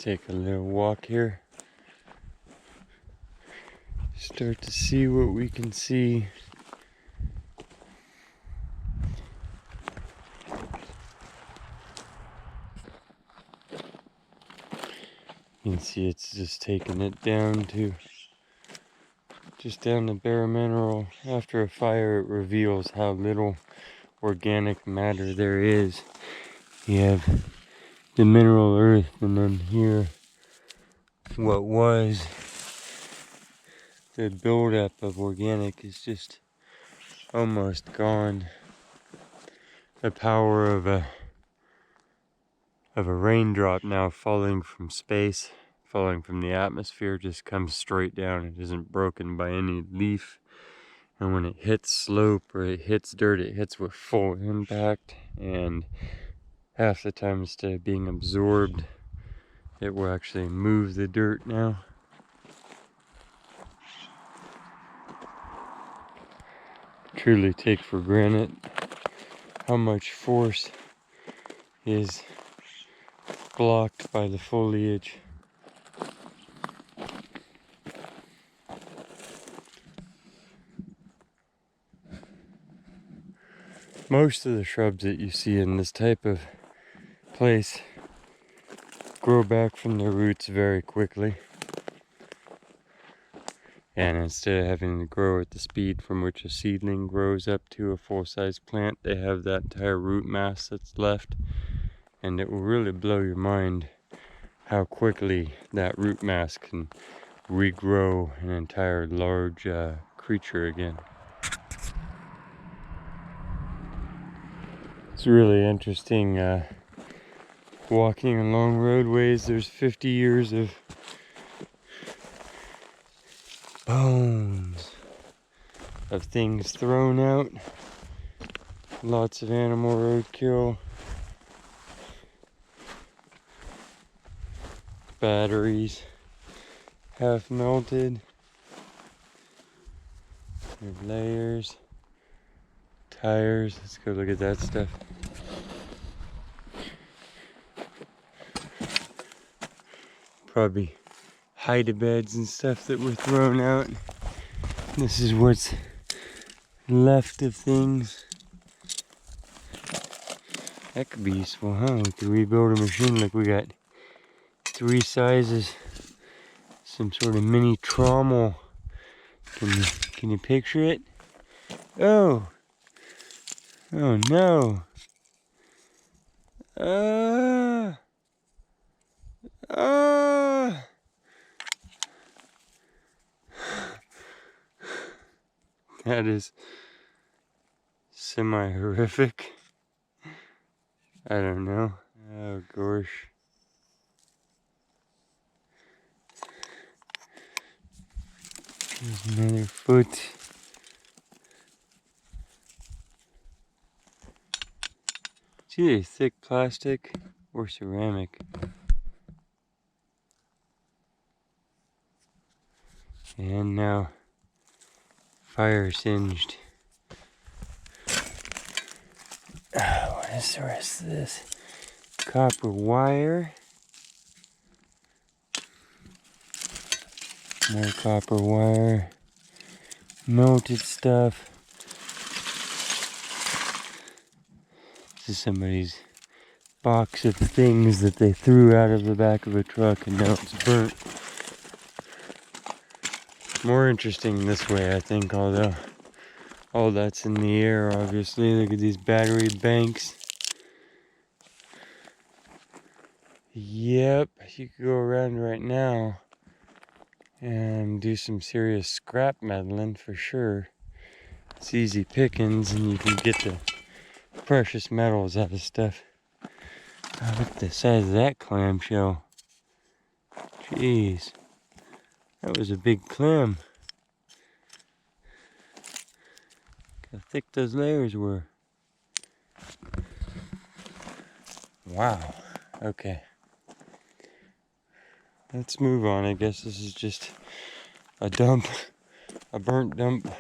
take a little walk here. Start to see what we can see. You can see it's just taking it down to bare mineral. After a fire, it reveals how little organic matter there is. You have the mineral earth, and then here, what was the buildup of organic is just almost gone. The power of a raindrop now falling from space, falling from the atmosphere, just comes straight down. It isn't broken by any leaf. And when it hits slope or it hits dirt, it hits with full impact. And half the time, instead of being absorbed, it will actually move the dirt now. Truly take for granted how much force is blocked by the foliage. Most of the shrubs that you see in this type of place grow back from their roots very quickly. And instead of having to grow at the speed from which a seedling grows up to a full-size plant, they have that entire root mass that's left. And it will really blow your mind how quickly that root mass can regrow an entire large creature again. It's really interesting walking along roadways. There's 50 years of bones of things thrown out. Lots of animal roadkill. Batteries half melted. There's layers. Tires. Let's go look at that stuff. Probably hide-a-beds and stuff that were thrown out. This is what's left of things. That could be useful, huh? We could rebuild a machine. Like, we got 3 sizes. Some sort of mini trommel. Can you picture it? Oh! Oh no! That is semi-horrific. I don't know. Oh gosh. There's another foot. It's either thick plastic or ceramic. And now fire singed. What is the rest of this? Copper wire. More copper wire. Melted stuff. This is somebody's box of things that they threw out of the back of a truck and now it's burnt. More interesting this way, I think, although all that's in the air, obviously. Look at these battery banks. Yep, you could go around right now and do some serious scrap meddling for sure. It's easy pickings and you can get the precious metals out of stuff. Oh, look at the size of that clamshell. Jeez. That was a big clam. Look how thick those layers were. Wow. Okay. Let's move on. I guess this is just a dump. A burnt dump.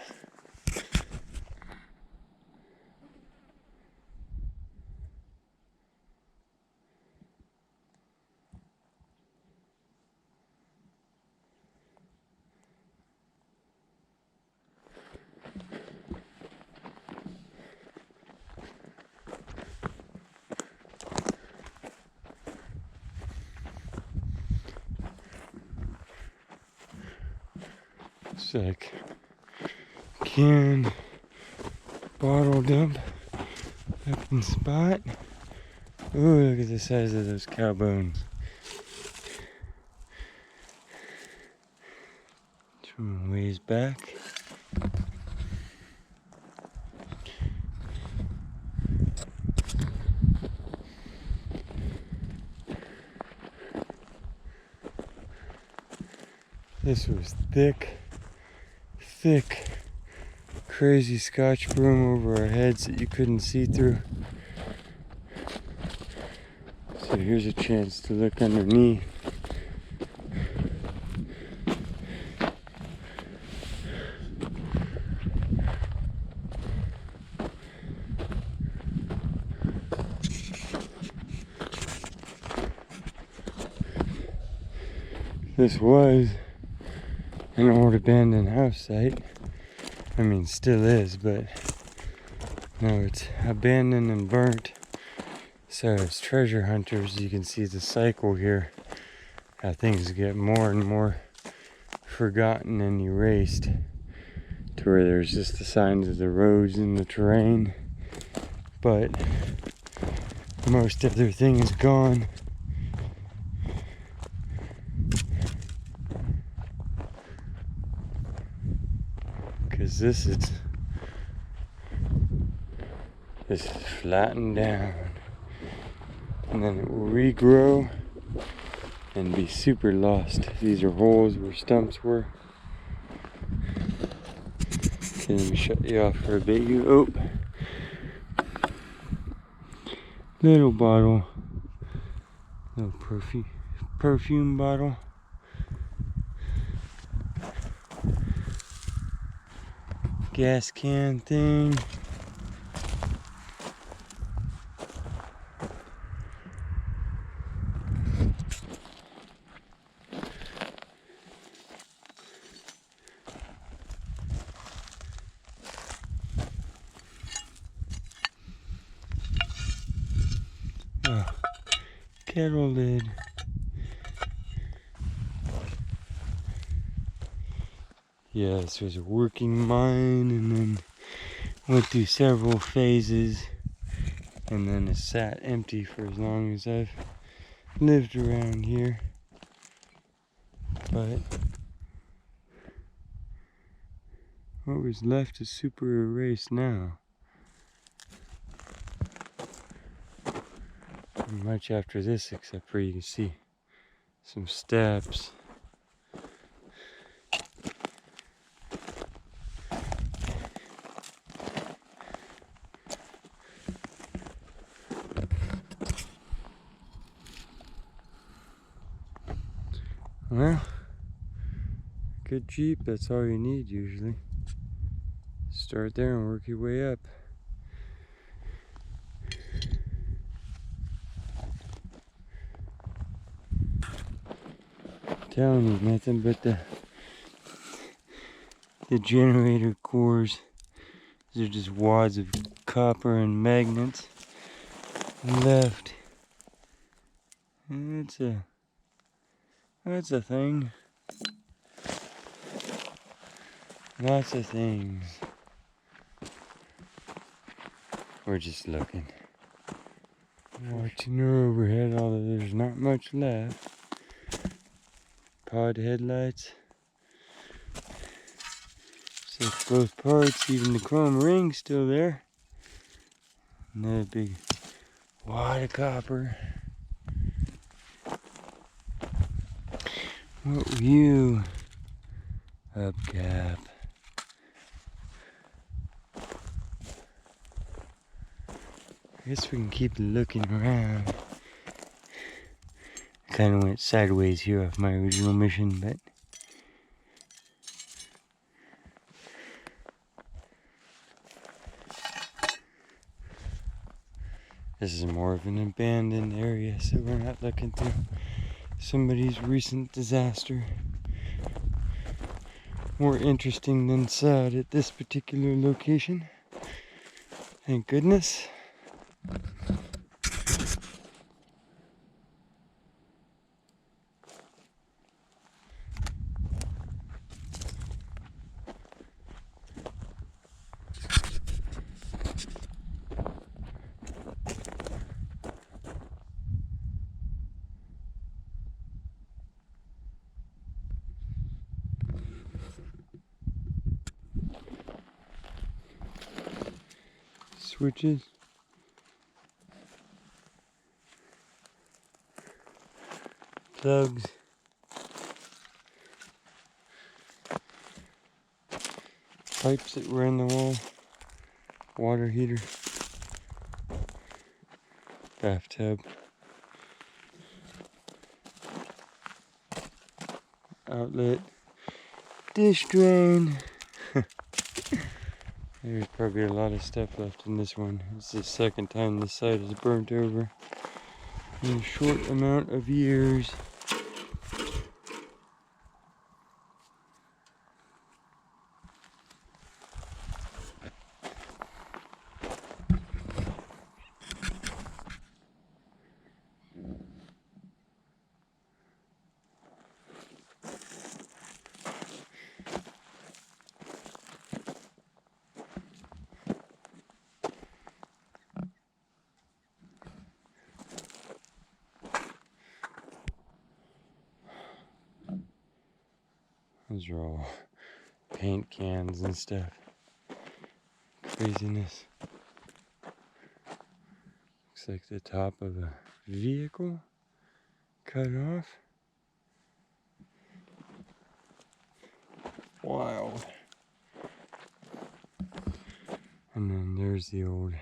Looks like can bottle dump up in the spot. Ooh, look at the size of those cow bones. From a ways back. This was thick, crazy Scotch broom over our heads that you couldn't see through. So here's a chance to look underneath. This was an old abandoned house site. I mean, still is, but no, it's abandoned and burnt. So as treasure hunters, you can see the cycle here. How things get more and more forgotten and erased to where there's just the signs of the roads and the terrain. But most everything is gone. Because this is flattened down, and then it will regrow and be super lost. These are holes where stumps were. Okay, let me shut you off for a bit. Little bottle, little perfume bottle. Gas can thing. Oh, kettle lid. Yeah, this was a working mine, and then went through several phases, and then it sat empty for as long as I've lived around here. But what was left is super erased now. Not much after this, except for you can see some steps. Well, good Jeep, that's all you need usually. Start there and work your way up. Telling you, nothing but the generator cores. These are just wads of copper and magnets left. And that's a thing. Lots of things. We're just looking. Watching her overhead, although there's not much left. Pod headlights. So both parts, even the chrome ring still there. Another big wad of copper. What were you? Hubcap. I guess we can keep looking around. I kind of went sideways here off my original mission, but this is more of an abandoned area, so we're not looking through somebody's recent disaster. More interesting than sad at this particular location. Thank goodness. switches. Plugs. Pipes that were in the wall. Water heater. Bathtub. Outlet. Dish drain. There's probably a lot of stuff left in this one. It's the second time this side is burnt over in a short amount of years. Those are all paint cans and stuff. Craziness. Looks like the top of a vehicle cut off. Wild. And then there's the old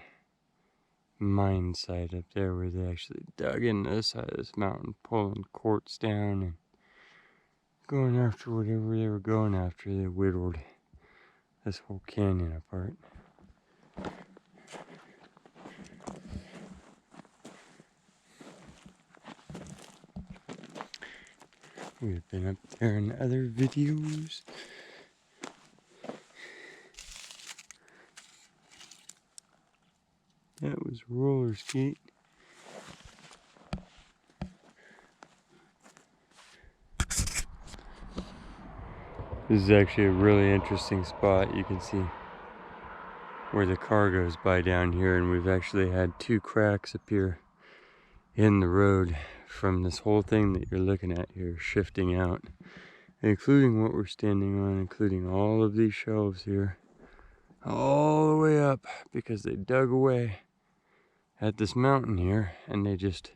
mine site up there where they actually dug into the side of this mountain, pulling quartz down and going after whatever they were going after. They whittled this whole canyon apart. We've been up there in other videos. That was roller skate. This is actually a really interesting spot. You can see where the car goes by down here, and we've actually had 2 cracks appear in the road from this whole thing that you're looking at here shifting out, including what we're standing on, including all of these shelves here, all the way up, because they dug away at this mountain here and they just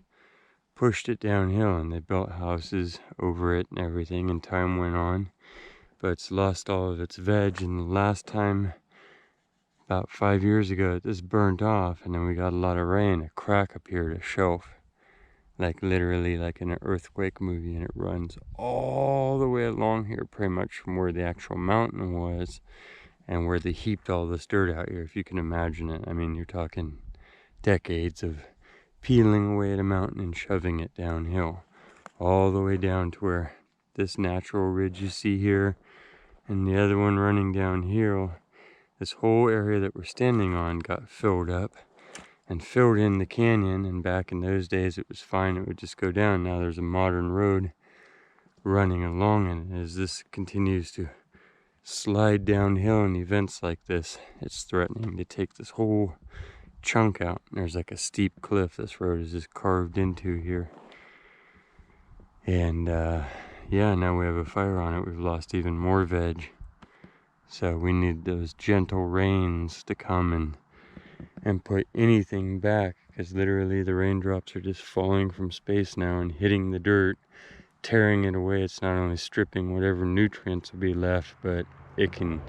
pushed it downhill, and they built houses over it and everything, and time went on. But it's lost all of its veg, and the last time, about 5 years ago, this burnt off, and then we got a lot of rain. A crack appeared, a shelf, like literally like in an earthquake movie, and it runs all the way along here, pretty much from where the actual mountain was and where they heaped all this dirt out here, if you can imagine it. I mean, you're talking decades of peeling away at a mountain and shoving it downhill, all the way down to where this natural ridge you see here and the other one running down here, this whole area that we're standing on got filled up and filled in the canyon. And back in those days it was fine, it would just go down. Now there's a modern road running along it. As this continues to slide downhill in events like this, it's threatening to take this whole chunk out. There's like a steep cliff this road is just carved into here. And yeah, now we have a fire on it. We've lost even more veg. So we need those gentle rains to come and put anything back, because literally the raindrops are just falling from space now and hitting the dirt, tearing it away. It's not only stripping whatever nutrients will be left, but it can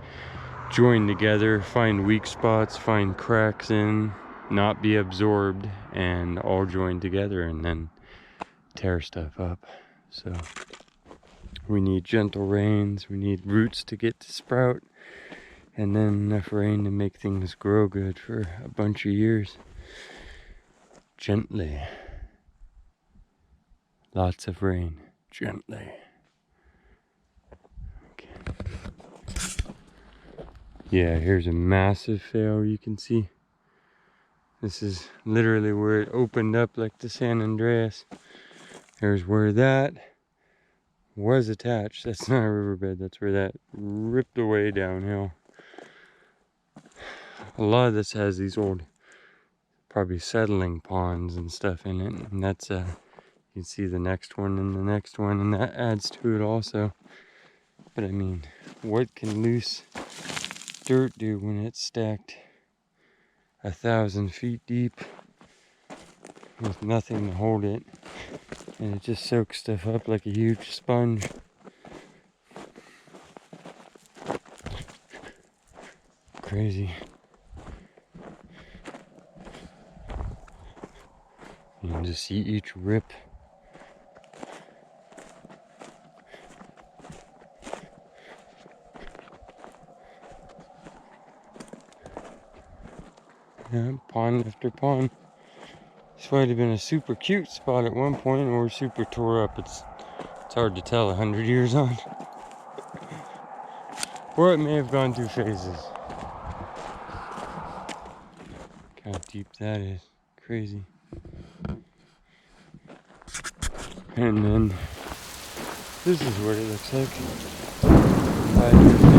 join together, find weak spots, find cracks in, not be absorbed, and all join together and then tear stuff up. So we need gentle rains, we need roots to get to sprout, and then enough rain to make things grow good for a bunch of years. Gently. Lots of rain. Gently. Okay. Yeah, here's a massive fail you can see. This is literally where it opened up like the San Andreas. There's where that was attached. That's not a riverbed, that's where that ripped away downhill. A lot of this has these old, probably settling ponds and stuff in it, and that's you can see the next one and the next one, and that adds to it also. But I mean, what can loose dirt do when it's stacked 1,000 feet deep with nothing to hold it, and it just soaks stuff up like a huge sponge. Crazy. You can just see each rip. Yeah, pond after pond. This might have been a super cute spot at one point, or super tore up. It's hard to tell 100 years on. Or it may have gone through phases. Look how deep that is. Crazy. And then this is what it looks like 5 years